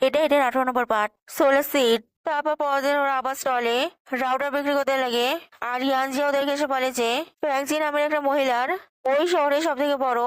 এটার 18 নম্বর part, solar seed. তারপর পরদিন ওরা আবার স্টলে রাউটার বিক্রি করতে লাগে। আর ইয়ানজি ওদেরকে এসে বলে যে ফ্যাংচি নামের একটা মহিলার ওই শহরে সব থেকে বড়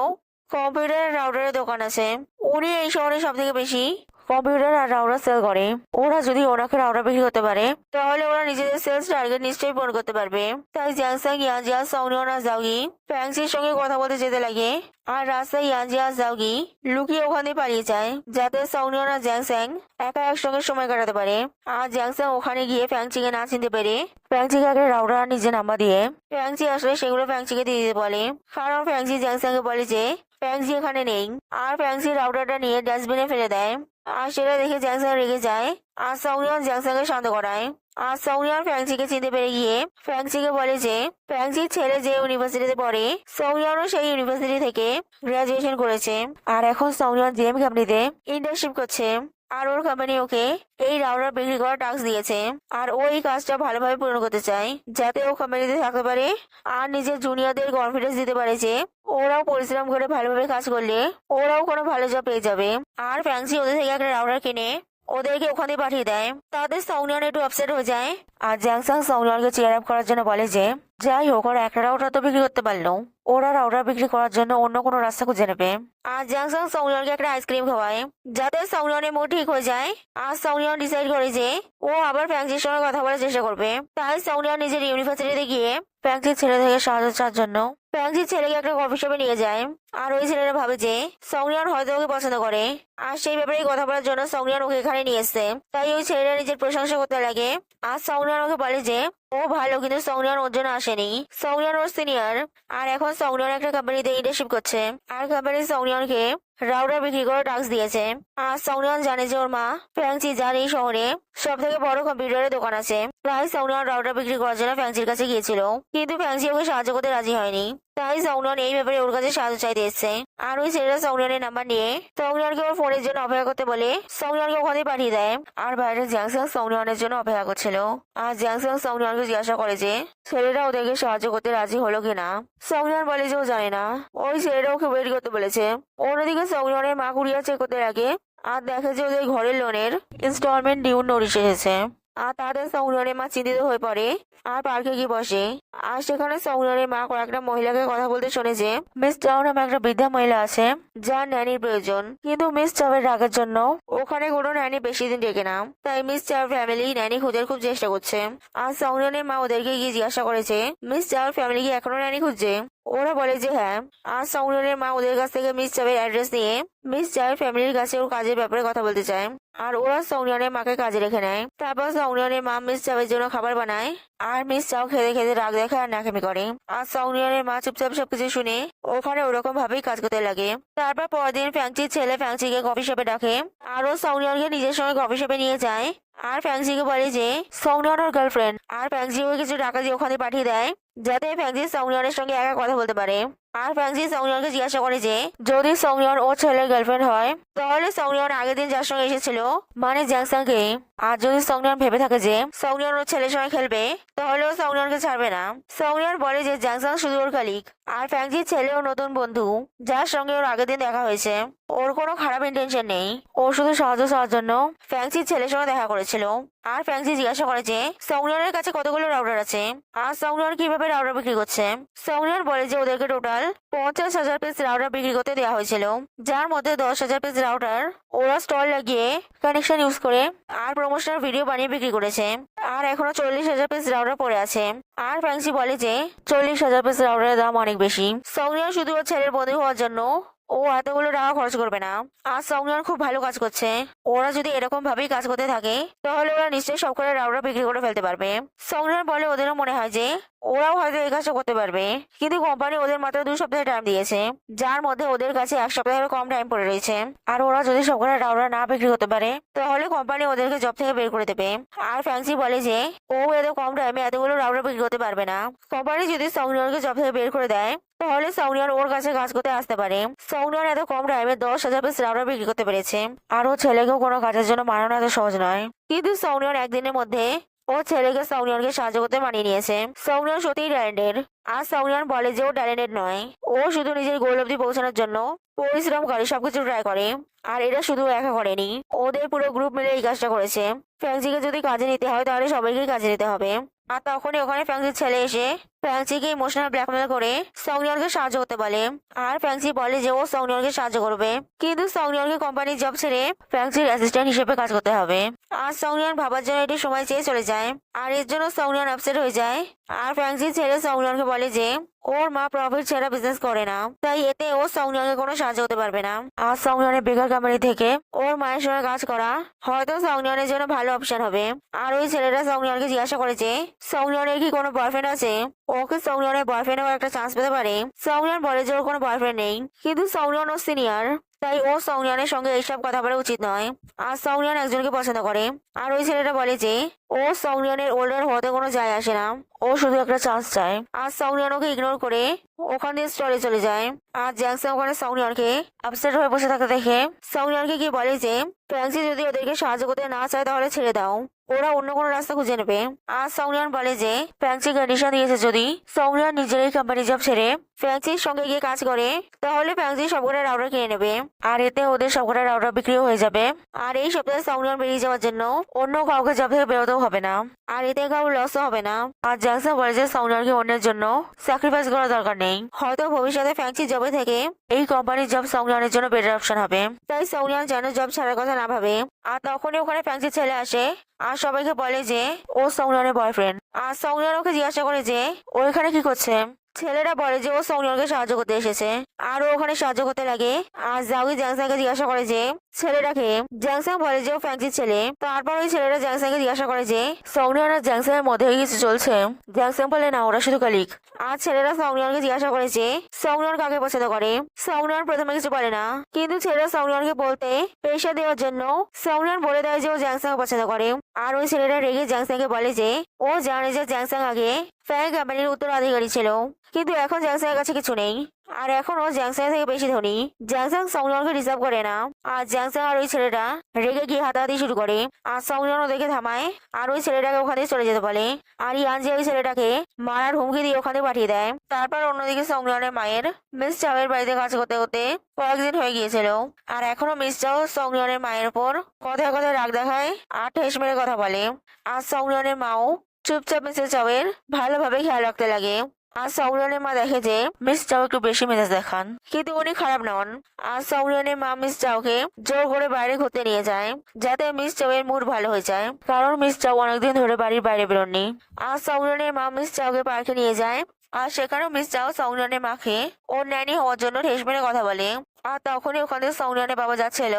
কম্পিউটার রাউটারের দোকান আছে। উনি এই শহরে সব থেকে বেশি কম্পিউটার আর রাউটার সেল করে। ওরা যদি ওনাকে রাউটার বিক্রি করতে পারে তাহলে ওরা নিজেদের সেলস টার্গেট নিশ্চয়ই পূরণ করতে পারবে। তাই জ্যাংসাং, ইয়ানজি আর সংনিয়ন আর জাউগি ফ্যাংচির সঙ্গে কথা বলতে যেতে লাগে। আর রাস্তায় ইয়ানজি আর জাউগি লুকিয়ে ওখান দিয়ে পালিয়ে যায় যাতে সংনিয়ন আর জ্যাংসাং একা একসঙ্গে সময় কাটাতে পারে। আর জ্যাংসাং ওখানে গিয়ে ফ্যাংচিকে না চিনতে পেরে ফ্যাংচিকে একটা রাউটার আর নিজের নাম্বার দিয়ে ফ্যাংচি আসলে সেগুলো ফ্যাংচিকে দিয়ে দিতে বলে। কারণ ফ্যাংচি জ্যাংসাংকে বলে যে ফ্যাংচি এখানে নেই। আর ফ্যাংচি রাউটারটা নিয়ে ডাস্টবিনে ফেলে দেয়। আর সেটা দেখে জ্যাংসাং রেগে যায়। আর সংনিয়ন জ্যাংসাংকে শান্ত করায়। আর সংনিয়ন ফ্যাংচিকে চিনতে পেরে গিয়ে ফ্যাংচিকে বলে যে ফ্যাংচির ছেলে যে ইউনিভার্সিটিতে পড়ে সংনিয়নও সেই ইউনিভার্সিটি থেকে গ্রাজুয়েশন করেছে। আর এখন সংনিয়ন জিএম কোম্পানিতে ইন্টার্নশিপ করছে। আর ওর কোম্পানি ওকে এই রাউটার বিক্রি করার টাস্ক দিয়েছে। আর ও এই কাজটা ভালোভাবে পূরণ করতে চায় যাতে ও কোম্পানিতে থাকতে পারে আর নিজের জুনিয়রদের কনফিডেন্স দিতে পারে যে ওরাও পরিশ্রম করে ভালোভাবে কাজ করলে ওরাও কোনো ভালো জব পেয়ে যাবে। আর ফ্যাংসি ওদের থেকে একটা রাউটার কিনে ওদেরকে ওখানে পাঠিয়ে দেয়। তাদের সংনিয়ন একটু আপসেট হয়ে যায়। আর জ্যাংসাং সংনিয়নকে চেয়ার আপ করার জন্য বলে যে যাই হোক ওরা একটা রাউটার তো বিক্রি করতে পারলো, ওরা রাউটার বিক্রি করার জন্য অন্য কোনো রাস্তা খুঁজে নেবে। আর জ্যাংসাং সংনিয়নকে একটা আইসক্রিম খাওয়ায় যাতে সংনিয়নের মুড ঠিক হয়ে যায়। আর সংনিয়ন ডিসাইড করে যে ও আবার ফ্যাংচির সঙ্গে কথা বলার চেষ্টা করবে। তাই সংনিয়ন নিজের ইউনিভার্সিটিতে গিয়ে ফ্যাংচির ছেলে থেকে সাহায্য চাওয়ার জন্য ফ্যাংচির ছেলেকে একটা কফি শপে নিয়ে যায়। আর ওই ছেলেরা ভাবে যে সংনিয়ন হয়তো ওকে পছন্দ করে আর সেই ব্যাপারে কথা বলার জন্য সংনিয়ন ওকে এখানে নিয়ে এসছে। তাই ওই ছেলেরা নিজের প্রশংসা করতে লাগে। আর সংনিয়ন ওকে বলে যে ও ভালো, কিন্তু সংনিয়ন ওর জন্য আসেনি। সংনিয়ন ওর সিনিয়র। আর এখন সংনিয়ন একটা কোম্পানিতে ইন্টার্নশিপ করছে। আর কোম্পানি সংনিয়নকে রাউটার বিক্রি করে টাস্ক দিয়েছে। আর সংনিয়ন জানে যে ওর মা ফ্যাংচি যার এই শহরে সব থেকে বড় কম্পিউটারের দোকান আছে। তাই সংনিয়ন রাউটার বিক্রি করার জন্য ফ্যাংচির কাছে গিয়েছিল, কিন্তু ফ্যাংচি ওকে সাহায্য করতে রাজি হয়নি। তাই সংনিয়ন এই ব্যাপারে ওর কাছে সাহায্য চাইতে এসছে। আর ওই ছেলেরা সংনিয়নের নাম্বার নিয়ে সংনিয়নকে ওর ফোনের জন্য অপেক্ষা করতে বলে সংনিয়নকে ওখানে পাঠিয়ে দেয়। আর বাইরে জ্যাংসাং সংনিয়নের জন্য অপেক্ষা করছিল। আর জ্যাংসাং সংনিয়নকে জিজ্ঞাসা করে যে ছেলেরা ওদেরকে সাহায্য করতে রাজি হলো কিনা। সংনিয়ন বলে যে ও জানে না, ওই ছেলেরা ওকে ওয়েট করতে বলেছে। অন্যদিকে সংনিয়নের মা কুরিয়ার চেক করতে লাগে আর দেখে যে ওদের ঘরের লোনের ইনস্টলমেন্ট ডিউ নোটিশ এসেছে। আর তাদের সংনিয়নের মা চিন্তিত হয়ে পড়ে আর পার্কে গিয়ে বসে। আর সেখানে সংনিয়নের মা কয়েকটা মহিলাকে কথা বলতে শুনে যে মিস চাও নামে একটা বৃদ্ধা মহিলা আছে যার ন্যানির প্রয়োজন, কিন্তু মিস চাওয়ের রাগের জন্য ওখানে কোনো ন্যানি বেশি দিন টেকে না। তাই মিস চাওয়ার ফ্যামিলি ন্যানি খোঁজার খুব চেষ্টা করছে। আর সংনিয়নের মা ওদেরকে গিয়ে জিজ্ঞাসা করেছে মিস চাওয়ার ফ্যামিলি কি এখনো ন্যানি খুঁজছে। ওরা বলে যে হ্যাঁ। আর সংনিয়নের মা ওদের কাছ থেকে মিস চাওয়ের অ্যাড্রেস নিয়ে মিস চাওয়ের ফ্যামিলির কাছে ওর কাজের ব্যাপারে কথা বলতে চায়। আর ওরা সংনিয়নের মাকে কাজে রেখে নেয়। তারপর সংনিয়নের মা মিস চাওয়ের জন্য খাবার বানায়। আর মিস চাও খেতে খেতে রাগ দেখায় আর নাকামি করে। আর সংনিয়নের মা চুপচাপ সবকিছু শুনে ওখানে ওরকম ভাবেই কাজ করতে লাগে। তারপর পরদিন ফ্যাংচির ছেলে ফ্যাংচিকে কফি শপে ডাকে। আর ও সংনিয়নকে নিজের সঙ্গে কফি শপে নিয়ে যায়। আর ফ্যাংচিকে বলে যে সংনিয়ন ওর গার্লফ্রেন্ড। আর ফ্যাংচি ওকে কিছু টাকা দিয়ে ওখানে পাঠিয়ে দেয় যাতে ফ্যাংচি সংনিয়নের সঙ্গে একা কথা বলতে পারে। আর ফ্যাংচি সংনিয়নকে জিজ্ঞাসা করে যে যদি সংনিয়ন ওর ছেলের গার্লফ্রেন্ড হয় তাহলে সংনিয়ন আগের দিন যার সঙ্গে এসেছিল মানে জ্যাংসাংকে। আর যদি সংনিয়ন ভেবে থাকে যে সংনিয়ন ওর ছেলের সঙ্গে খেলবে তাহলে ও সংনিয়নকে ছাড়বে না। সংনিয়ন বলে যে জ্যাংসাং শুধু ওর কালিক আর ফ্যাংচির ছেলে ও নতুন বন্ধু যার সঙ্গে ওর আগের দিন দেখা হয়েছে। ওর কোনো খারাপ ইন্টেনশন নেই, ও শুধু সাহায্য চাওয়ার জন্য ফ্যাংচির ছেলের সঙ্গে দেখা করেছিল। আর ফ্যাংচি জিজ্ঞাসা করে যে সংনিয়নের কাছে কতগুলো রাউটার আছে আর সংনিয়ন কিভাবে রাউটার বিক্রি করছে। সংনিয়ন বলে যে ওদেরকে টোটাল 50,000 পিস রাউটার বিক্রি করতে দেওয়া হয়েছিল, যার মধ্যে 10,000 পিস রাউটার ওরা স্টল লাগিয়ে কানেকশন ইউজ করে আর প্রমোশনাল ভিডিও বানিয়ে বিক্রি করেছে। আর এখনো 40,000 পিস রাউটার পড়ে আছে। আর ফ্যাংচি বলে যে 40,000 পিস রাউটারের দাম অনেক বেশি। সংনিয়ন শুধু ওর ছেলের বন্ধু হওয়ার জন্য ও এতগুলো টাকা খরচ করবে না। আর সংনিয়ন খুব ভালো কাজ করছে। ওরা যদি এরকম ভাবেই কাজ করতে থাকে তাহলে ওরা নিশ্চয়ই সবকটা রাউটার বিক্রি করে ফেলতে পারবে। সংনিয়ন বলে ওদেরও মনে হয় যে ওরাও হয়তো এই কাজটা করতে পারবে, কিন্তু কোম্পানি ওদের মাত্র 2 সপ্তাহ টাইম দিয়েছে, যার মধ্যে ওদের কাছে 1 সপ্তাহেরও কম টাইম পড়ে রয়েছে। আর ওরা যদি সবকটা রাউটার না বিক্রি করতে পারে তাহলে কোম্পানি ওদেরকে জব থেকে বের করে দেবে। আর ফ্যাংচি বলে যে ও এত কম টাইমে এতগুলো রাউটার বিক্রি করতে পারবে না। কোম্পানি যদি সংনিয়নকে জব থেকে বের করে দেয় তাহলে সংনিয়ন ওর কাছে কাজ করতে আসতে পারে। সংনিয়ন এত কম টাইমে 10,000 পিস রাউটার বিক্রি করতে পেরেছে। আর ও ছেলেকেও কোনো কাজের জন্য মানানো এত সহজ নয়, কিন্তু সংনিয়ন একদিনের মধ্যে ও ছেলেকে সংনিয়নকে সাহায্য করতে মানিয়ে নিয়েছে। সংনিয়ন সত্যিই ট্যালেন্টেড। আর সংনিয়ন বলে যে ও ট্যালেন্টেড নয়, ও শুধু নিজের গোল অব্দি পৌঁছানোর জন্য পরিশ্রম করে, সবকিছু ট্রাই করে। আর এটা শুধু একা করেনি, ওদের পুরো গ্রুপ ছেলে এই কাজটা করেছে। ফ্যাংচিকে যদি কাজে নিতে হয় তাহলে সবাইকেই কাজে নিতে হবে। আর তখনই ওখানে ফ্যাংচির ছেলে এসে ফ্যাংচিকে ইমোশনাল ব্ল্যাকমেল করে সংনিয়নকে সাহায্য করতে বলে। আর ফ্যাংচি বলে যে ও সংনিয়নকে সাহায্য করবে, কিন্তু সংনিয়নকে কোম্পানির জব ছেড়ে ফ্যাংচির অ্যাসিস্ট্যান্ট হিসেবে কাজ করতে হবে। আর সংনিয়ন ভাবার জন্য এটি সময় চেয়ে চলে যায়। আর এর জন্য সংনিয়ন আপসেট হয়ে যায়। আর ফ্যাংচির ছেলে সংনিয়নকে বলে যে ওর মা প্রফিট ছাড়া বিজনেস করে না, তাই এতে ও সংনিয়নকে কোনো সাহায্য হতে পারবে না। আর সংনিয়নের বেকার কোম্পানি থেকে ওর মায়ের সঙ্গে কাজ করা হয়তো সংনিয়নের জন্য ভালো অপশন হবে। আর ওই ছেলেটা সংনিয়নকে জিজ্ঞাসা করেছে সংনিয়নের কি কোনো বয়ফ্রেন্ড আছে, ওকে সংনিয়নের বয়ফ্রেন্ড হওয়ার একটা চান্স পেতে পারে। সংনিয়ন বলে যে ওর কোনো বয়ফ্রেন্ড নেই, কিন্তু সংনিয়ন ওর সিনিয়র, তাই ও সংনিয়নের সঙ্গে এইসব কথা বলা উচিত নয়। আর সংনিয়ন একজনকে পছন্দ করে। আর ওই ছেলেটা বলে যে ও সংনিয়নের ওল্ডার হতে কোনো যায় আসে না, ও শুধু একটা চান্স চায়। আর সংনিয়ন ওকে ইগনোর করে ওখান দিয়ে স্টলে চলে যায়। আর জ্যাংসন ওখানে সংনিয়নকে আপসেট হয়ে বসে থাকতে দেখে সংনিয়নকে গিয়ে বলে যে ফ্যাংচি যদি ওদেরকে সাহায্য করতে না চায় তাহলে ছেড়ে দাও, ওরা অন্য কোনো রাস্তা খুঁজে নেবে। আর সংনিয়ন বলে যে ফ্যাংচি কন্ডিশন দিয়েছে যদি সংনিয়ন নিজেরই কোম্পানি জব ছেড়ে ফ্যাংচির সঙ্গে গিয়ে কাজ করে তাহলে ফ্যাংচি সবকটা রাউটার কিনে নেবে। আর এতে ওদের সবকটা রাউটার বিক্রিও হয়ে যাবে। আর এই সপ্তাহে সংনিয়ন বেরিয়ে যাওয়ার জন্য অন্য কাউকে জব থেকে বেরোতেও হবে না, আর এতে কারোর লসও হবে না। আর জ্যাংসন বলে যে সংনিয়নকে অন্যের জন্য স্যাক্রিফাইস করার দরকার নেই, হয়তো ভবিষ্যতে ফ্যাংচি জবে থেকে এই কোম্পানির জব সংনিয়নের জন্য বেটার অপশন হবে, তাই সংনিয়ন যেন জব ছাড়ার কথা না ভাবে। আর তখনই ওখানে ফ্যাংচির ছেলে আসে আর সবাইকে বলে যে ও সংনিয়নের বয়ফ্রেন্ড। আর সংনিয়ন ওকে জিজ্ঞাসা করে যে ও এখানে কি করছে। ছেলেটা বলে যে ও সংনিয়নকে সাহায্য করতে এসেছে। আর ও ওখানে সাহায্য করতে লাগে। আর জাউই জ্যাংসনকে জিজ্ঞাসা করে যে ছেলেটাকে। জ্যাংসন বলে যে ও ফ্যাংচির ছেলে। তারপর ওই ছেলেটা জ্যাংসনকে জিজ্ঞাসা করে যে সংনিয়ন আর জ্যাংসনের মধ্যে কিছু চলছে। জ্যাংসন বলে না, ওরা শুধু কালিক। আর ছেলেরা সংনিয়নকে জিজ্ঞাসা করে যে সংনিয়ন কাকে পছন্দ করে। সংনিয়ন প্রথমে কিছু বলে না, কিন্তু ছেলেরা সংনিয়নকে বলতে পেশা দেওয়ার জন্য সংনিয়ন বলে দেয় যে ও জ্যাংসনকে পছন্দ করে। আর ওই ছেলেটা রেগে জ্যাংসনকে বলে যে ও জানে যে জ্যাংসন আগে ফ্যাং কোম্পানির উত্তরাধিকারী ছিল, কিন্তু এখন জ্যাংসনের কাছে কিছু নেই, আর এখন ও জ্যাংসনের থেকে বেশি ধনী। জ্যাংসন সংনিয়নকে রিজার্ভ করে না। আর জ্যাংসন আর ওই ছেলেটা রেগে গিয়ে হাতাহাতি শুরু করে। আর সংনিয়ন ওদেরকে থামায় আর ওই ছেলেটাকে ওখান থেকে চলে যেতে বলে। আর ইয়ানজি ওই ছেলেটাকে মারার হুমকি দিয়ে ওখানে পাঠিয়ে দেয়। তারপর অন্যদিকে সংনিয়নের মায়ের মিস চাওয়ের বাড়িতে কাজ করতে করতে কয়েকদিন হয়ে গিয়েছিল। আর এখনো মিস চাও সংনিয়নের মায়ের উপর কথায় কথায় রাগ দেখায় আর ঠেস মেরে কথা বলে। আর সংনিয়নের মাও চুপচাপ মিসেস চাওয়ের ভালোভাবে খেয়াল রাখতে লাগে। আর সৌরিয়নের মা দেখে যে মিস চাও একটু বেশি মেজাজ দেখান, কিন্তু উনি খারাপ নন। আর সৌরিয়নের মা মিস চাওকে জোর করে বাইরে ঘুরতে নিয়ে যায়, যাতে মিস চাওয়ের মুড ভালো হয়ে যায়, কারণ মিস চাও অনেকদিন ধরে বাড়ির বাইরে বেরোননি। আর সৌরিয়নের মা মিস চাওকে পার্কে নিয়ে যায়। আর সেখানেও মিস চাও সৌরিয়নের মাকে ওর ন্যানি হওয়ার জন্য ঠেস মেরে কথা বলে। আর তখনই ওখান থেকে সৌরিয়নের বাবা যাচ্ছিল।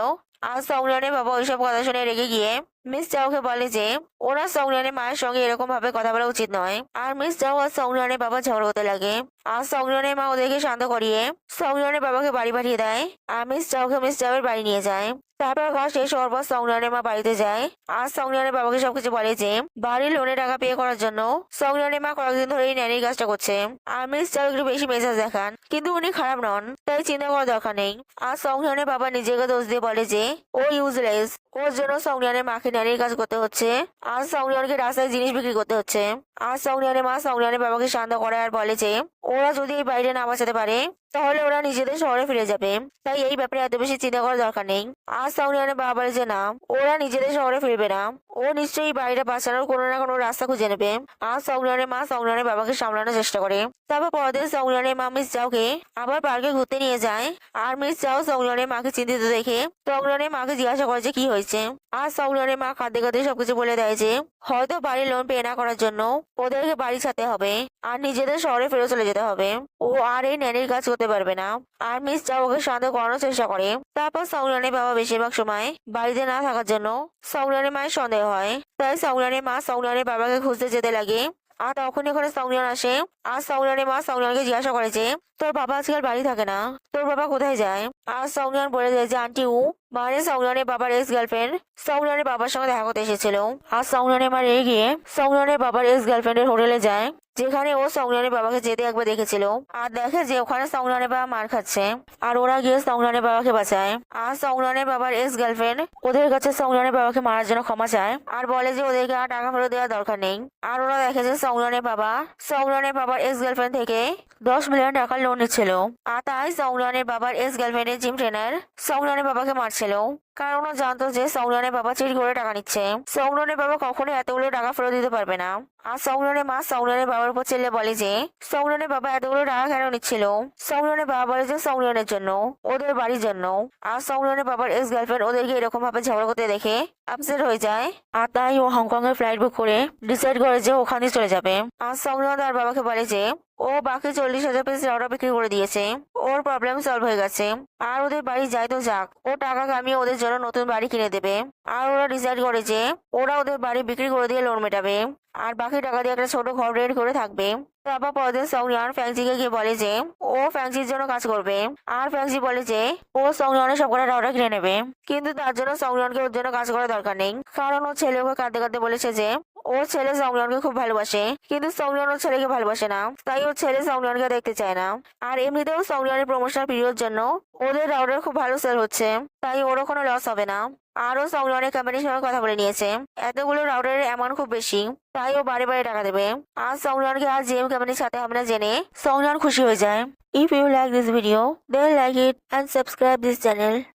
আর সৌরিয়নের বাবা ওইসব কথা শুনে রেগে গিয়ে মিস চাওকে বলে যে ওরা সৌরিয়নের মায়ের সঙ্গে এরকম ভাবে কথা বলা উচিত নয়। আর মিস চাও আর সৌরিয়নের বাবা ঝগড়া হতে লাগে। আর সৌরিয়নের মা ওদেরকে শান্ত করিয়ে সৌরিয়নের বাবাকে বাড়ি পাঠিয়ে দেয়। আর মিস চাওকে মিস চাওয়ের বাড়ি নিয়ে যায়। তারপর কাজ শেষ হওয়ার পর সৌরিয়নের মা বাড়িতে যায়। আর সৌরিয়নের বাবাকে সবকিছু বলে যে বাড়ির লোনের টাকা পে করার জন্য সৌরিয়নের মা কয়েকদিন ধরে এই ন্যানির কাজটা করছে। আর মিস চাও একটু বেশি মেজাজ দেখান, কিন্তু উনি খারাপ নন, তাই চিন্তা করার দরকার নেই। আর সৌরিয়নের বাবা নিজেকে দোষ দিয়ে বলে যে ও ইউজলেস, ওর জন্য সৌরিয়নের মাকে ন্যানির কাজ করতে হচ্ছে। আর সৌরিয়নকে রাস্তায় জিনিস বিক্রি করতে হচ্ছে। আর সৌরিয়নের মা সৌরিয়নের বাবাকে শান্ত করে আর বলে যে ওরা যদি এই বাড়িটা না বাঁচাতে পারে তাহলে ওরা নিজেদের শহরে ফিরে যাবে, তাই এই ব্যাপারে এত বেশি চিন্তা করার দরকার নেই। আর সৌরিয়নের বাবা বলে যে না, ওরা নিজেদের শহরে ফিরবে না, ও নিশ্চয়ই বাড়িটা বাঁচানোর কোনো না কোনো রাস্তা খুঁজে নেবে। আর সৌরিয়নের মা সৌরিয়নের বাবাকে সামলানোর চেষ্টা করে। তারপর পরের দিন সৌরিয়নের মা মিস চাওকে আবার পার্কে ঘুরতে নিয়ে যায়। আর মিস চাও সৌরিয়নের মাকে চিন্তিত দেখে সৌরিয়নের মাকে জিজ্ঞাসা করে যে কি হয়েছে। আর সৌরিয়নের মা কাঁদতে কাঁদতে সবকিছু বলে দেয় যে হয়তো বাড়ির লোন পে না করার জন্য ওদেরকে বাড়ি ছাড়তে হবে আর নিজেদের শহরে ফিরে চলে যেতে হবে। ও আর এই ন্যানির কাজ করতে পারবে না। আর মিস চাও ওকে শান্ত করানোর চেষ্টা করে। তারপর সৌরিয়নের বাবা বেশিরভাগ সময় বাড়িতে না থাকার জন্য সৌরিয়নের মায়ের সন্দেহ হয়, তাই সৌরিয়নের মা সৌরিয়নের বাবাকে খুঁজতে যেতে লাগে। আর তখন এখানে সৌরিয়ন আসে। আর সৌরিয়নের মা সৌরিয়নকে জিজ্ঞাসা করে যে তোর বাবা আজকাল বাড়ি থাকে না, তোর বাবা কোথায় যায়। আর সৌরিয়ন বলে দেয় যে আন্টি উ মানে সৌরিয়নের বাবার এক্স গার্লফ্রেন্ড সৌরিয়নের বাবার সঙ্গে দেখা করতে এসেছিল। আর সৌরিয়নের মা রেগে গিয়ে সৌরিয়নের বাবার এক্স গার্লফ্রেন্ডের হোটেলে যায়, যেখানে ও সৌরিয়নের বাবাকে যেতে একবার দেখেছিল। আর দেখে যে ওখানে সৌরিয়নের বাবা মার খাচ্ছে। আর ওরা গিয়ে সৌরিয়নের বাবাকে বাঁচায়। আর সৌরিয়নের বাবার এক্স গার্লফ্রেন্ড ওদের কাছে সৌরিয়নের বাবাকে মারার জন্য ক্ষমা চায় আর বলে যে ওদেরকে আর টাকা ফেরত দেওয়ার দরকার নেই। আর ওরা দেখে যে সৌরিয়নের বাবার এক্স গার্লফ্রেন্ড থেকে 10 মিলিয়ন টাকা লোন নিচ্ছিল। আর তাই সৌরিয়নের বাবার এক্স গার্লফ্রেন্ডের জিম ট্রেনার সৌরিয়নের বাবাকে মারছিল। কারণ ও জানতো যে সংগ্রানের বাবা চুরি করে টাকা নিচ্ছে। সংগ্রানের বাবা কখনোই এতগুলো টাকা ফেরত দিতে পারবে না। আর সংগ্রানের মা সংগ্রানের বাবার উপর চেলে বলে যে সংগ্রানের বাবা এতগুলো টাকা কেন নিচ্ছিল। সংগ্রানের বাবা বলে যে সংগ্রানের জন্য, ওদের বাড়ির জন্য। আর সংগ্রানের বাবার এক্স গার্লফ্রেন্ড ওদেরকে এরকম ভাবে ঝগড়া করতে দেখে আপসেট হয়ে যায়। আর তাই ও হংকং এর ফ্লাইট বুক করে ডিসাইড করে যে ওখানে চলে যাবে। আর সংগ্রাম তার বাবাকে বলে যে ও বাকি 40,000 পিস রাউটার বিক্রি করে দিয়েছে, ওর প্রবলেম সলভ হয়ে গেছে। আর ওদের বাড়ি যায় তো যাক, ও টাকা কামিয়ে ওদের জন্য নতুন বাড়ি কিনে দেবে। আর ওরা ডিসাইড করে যে ওরা ওদের বাড়ি বিক্রি করে দিয়ে লোন মেটাবে, আর বাকি টাকা দিয়ে একটা ছোট ঘর রেডি করে থাকবে। তারপর পরের দিন সংরিয়ান ফ্যাংজিকে গিয়ে বলে যে ও ফ্যাংজির জন্য কাজ করবে। আর ফ্যাংজি বলে যে ও সংরিয়ানের সবকটা রাউটার কিনে নেবে, কিন্তু তার জন্য সংরিয়ানকে ওর জন্য কাজ করার দরকার নেই। কারণ ওর ছেলে ওকে কাঁদতে কাঁদতে বলেছে যে ওর ছেলে সংরিয়ানকে খুব ভালোবাসে, কিন্তু সংরিয়ান ওর ছেলেকে ভালোবাসে না, তাই ওর ছেলে সংরিয়ানকে দেখতে চায় না। আর এমনিতেও সংরিয়ানের প্রমোশনাল পিরিয়ড জন্য ওদের রাউটার খুব ভালো সেল হচ্ছে, তাই ওরও কোনো লস হবে না। আরও সংরিয়ানের কোম্পানির সঙ্গে কথা বলে নিয়েছে, এতগুলো রাউটারের অ্যামাউন্ট খুব বেশি, তাই ও বারে বারে টাকা দেবে। আর সংরিয়ানকে আর জিএম কোম্পানির সাথে হবে না জেনে সংরিয়ান খুশি হয়ে যায়। If you like this video, then like it and subscribe this channel.